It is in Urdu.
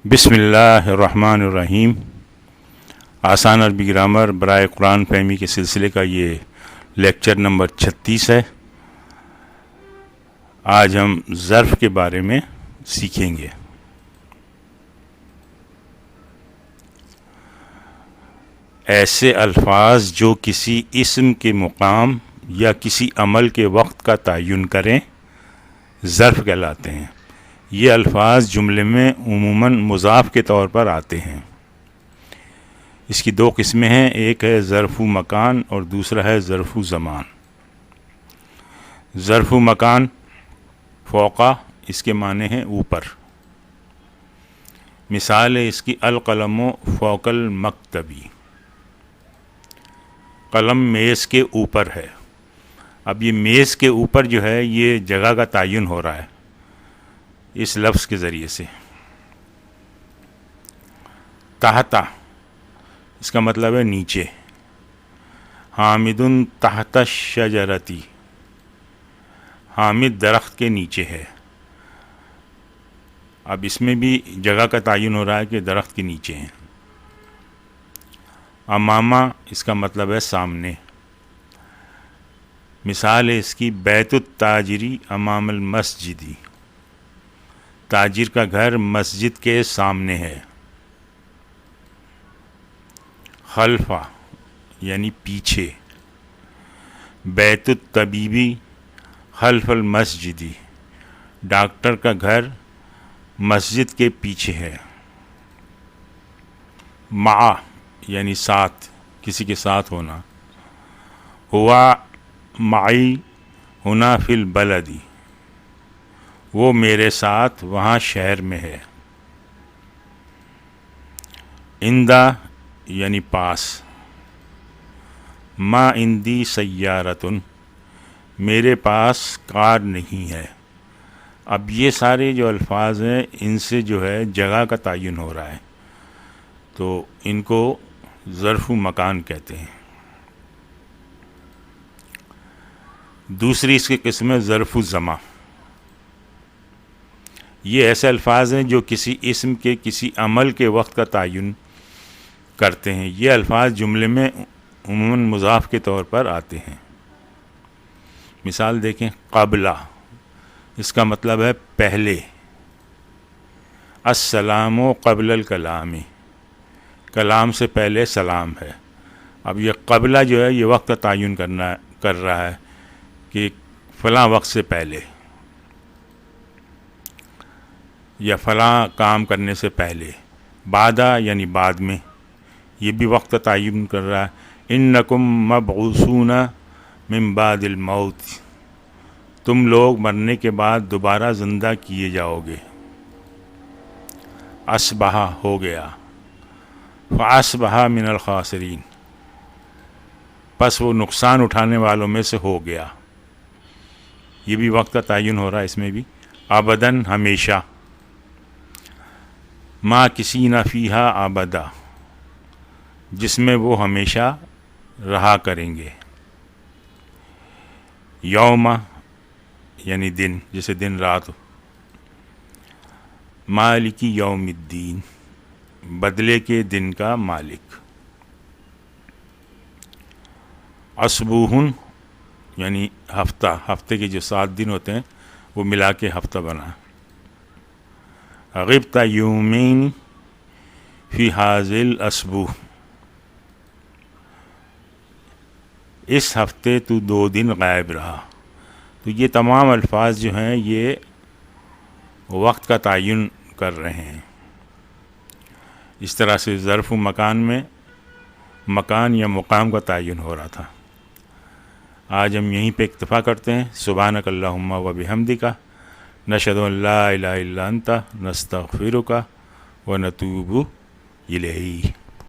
بسم اللہ الرحمن الرحیم۔ آسان عربی گرامر برائے قرآن فہمی کے سلسلے کا یہ لیکچر نمبر 36 ہے۔ آج ہم ظرف کے بارے میں سیکھیں گے۔ ایسے الفاظ جو کسی اسم کے مقام یا کسی عمل کے وقت کا تعین کریں ظرف کہلاتے ہیں۔ یہ الفاظ جملے میں عموماً مضاف کے طور پر آتے ہیں۔ اس کی دو قسمیں ہیں، ایک ہے ظرف مکان اور دوسرا ہے ظرف زمان۔ ظرف مکان فوقا، اس کے معنی ہیں اوپر۔ مثال ہے اس کی القلم فوق المکتبی، قلم میز کے اوپر ہے۔ اب یہ میز کے اوپر جو ہے یہ جگہ کا تعین ہو رہا ہے اس لفظ کے ذریعے سے۔ تحت، اس کا مطلب ہے نیچے۔ حامد تحت الشجرتی، حامد درخت کے نیچے ہے۔ اب اس میں بھی جگہ کا تعین ہو رہا ہے کہ درخت کے نیچے ہیں۔ امامہ، اس کا مطلب ہے سامنے۔ مثال ہے اس کی بیت التاجری امام المسجدی، تاجر کا گھر مسجد کے سامنے ہے۔ خلفہ یعنی پیچھے۔ بیت الطبیبی خلف المسجدی، ڈاکٹر کا گھر مسجد کے پیچھے ہے۔ مع یعنی ساتھ، کسی کے ساتھ ہونا۔ ہوا معی ہنا فی البلدی، وہ میرے ساتھ وہاں شہر میں ہے۔ عندہ یعنی پاس۔ ما عندی سیارتن، میرے پاس کار نہیں ہے۔ اب یہ سارے جو الفاظ ہیں ان سے جو ہے جگہ کا تعین ہو رہا ہے، تو ان کو ظرف مکان کہتے ہیں۔ دوسری اس کی قسم ہے ظرف زمان۔ یہ ایسے الفاظ ہیں جو کسی اسم کے کسی عمل کے وقت کا تعین کرتے ہیں۔ یہ الفاظ جملے میں عموماً مضاف کے طور پر آتے ہیں۔ مثال دیکھیں، قبلہ، اس کا مطلب ہے پہلے۔ السلام قبل الکلام، کلام سے پہلے سلام ہے۔ اب یہ قبلہ جو ہے یہ وقت کا تعین کر رہا ہے کہ فلاں وقت سے پہلے یا فلاں کام کرنے سے پہلے۔ بعدہ یعنی بعد میں، یہ بھی وقت کا تعین کر رہا ہے۔ انکم مبعوثون من بعد الموت، تم لوگ مرنے کے بعد دوبارہ زندہ کیے جاؤ گے۔ اصبح ہو گیا، فاصبح من الخاسرین، پس وہ نقصان اٹھانے والوں میں سے ہو گیا۔ یہ بھی وقت کا تعین ہو رہا ہے اس میں بھی۔ ابداً ہمیشہ۔ ما کسی نہ فیہا ابدا، جس میں وہ ہمیشہ رہا کریں گے۔ یوم یعنی دن، جیسے دن رات ہو۔ مالک یوم الدین، بدلے کے دن کا مالک۔ اسبوہن یعنی ہفتہ، ہفتے کے جو 7 دن ہوتے ہیں وہ ملا کے ہفتہ بنا۔ غبت یومین فی ھذا الاسبوع، اس ہفتے تو 2 دن غائب رہا۔ تو یہ تمام الفاظ جو ہیں یہ وقت کا تعین کر رہے ہیں۔ اس طرح سے ظرف مکان میں مکان یا مقام کا تعین ہو رہا تھا۔ آج ہم یہیں پہ اکتفا کرتے ہیں۔ سبحانک اللہم و بحمدک، نشہد ان لا الہ الا انت، نستغفرک و نتوب الیہ۔